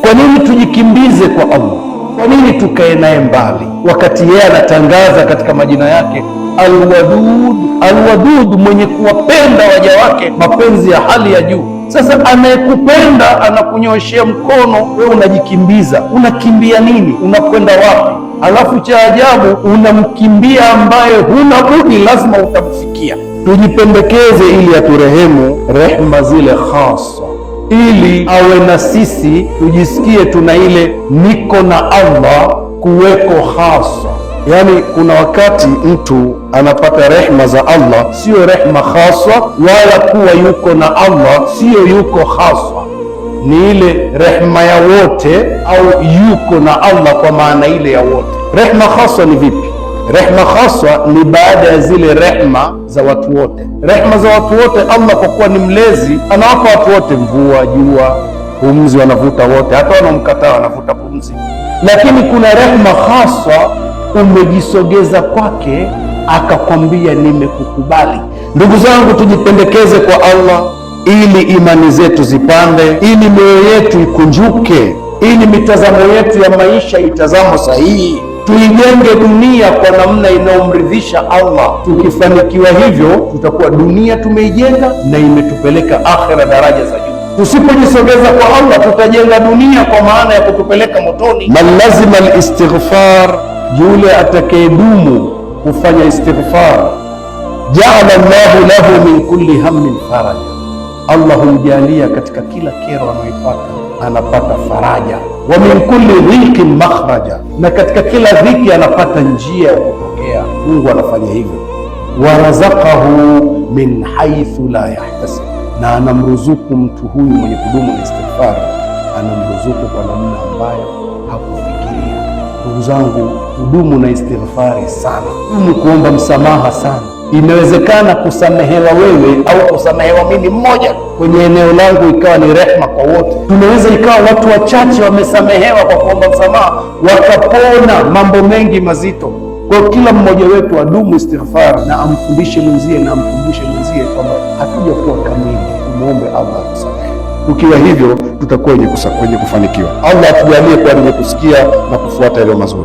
Kwa nini tujikimbize kwa Allah? Kwa nini tukae naye mbali, wakati yeye anatangaza katika majina yake Alwadud, Alwadud, mwenye kuwapenda waja wake mapenzi ya hali ya juu. Sasa anayekupenda anakunyoshea mkono, wewe unajikimbiza. Unakimbia nini? Unakwenda wapi? Alafu cha ajabu unamkimbia ambaye huna budi, lazima utamfikia. Tujipendekeze ili aturehemu rehma zile khasa, ili awe na sisi tujisikie tuna ile niko na Allah kuweko khasa. Yani kuna wakati mtu anapata rehma za Allah, sio rehma khasa, wala kuwa yuko na Allah sio yuko khasa, ni ile rehma ya wote, au yuko na Allah kwa maana ile ya wote. Rehma khasa ni vipi? Rehma khasa ni baada ya zile rehma za watu wote. Rehma za watu wote, Allah kwa kuwa ni mlezi anawapa watu wote, mvua, jua, pumzi wanavuta wote, hata wanaomkataa wanavuta pumzi. Lakini kuna rehma khasa, umejisogeza kwake akakwambia nimekukubali. Ndugu zangu, tujipendekeze kwa Allah ili imani zetu zipande, ili mioyo yetu ikunjuke, ili mitazamo yetu ya maisha itazamo sahihi, tuijenge dunia kwa namna inayomridhisha Allah. Tukifanikiwa hivyo, tutakuwa dunia tumeijenga na imetupeleka akhera daraja za juu. Tusipojisogeza kwa Allah, tutajenga dunia kwa maana ya kutupeleka motoni. Man lazima al-istighfar, yule atakayedumu kufanya istighfar, jaala Allahu lahu min kulli hammin faraja, Allah humjalia katika kila kero anayoipata anapata faraja. Wa min kulli dhiqin makhraja, na katika kila dhiki anapata njia ya kutokea. Mungu anafanya hivyo. Wa razaqahu min haythu la yahtasib, na anamruzuku mtu huyu mwenye kudumu na istighfar, anamruzuku kwa namna ambayo hakufikiria. Ndugu zangu, kudumu na istighfari sana, dumu kuomba msamaha sana. Inawezekana kusamehewa wewe au kusamehewa mimi mmoja kwenye eneo langu ikawa ni rehma kwa wote. Tunaweza ikawa watu wachache wamesamehewa kwa kuomba msamaha, wakapona mambo mengi mazito. Kwa kila mmoja wetu adumu istighfar na amfundishe mwenzie na amfundishe mwenzie kwamba hatuja kuwa kamili, tumuombe Allah atusamehe. Tukiwa hivyo tutakuwa wenye kufanikiwa. Allah atujalie kuwa wenye kusikia na kufuata yale mazuri.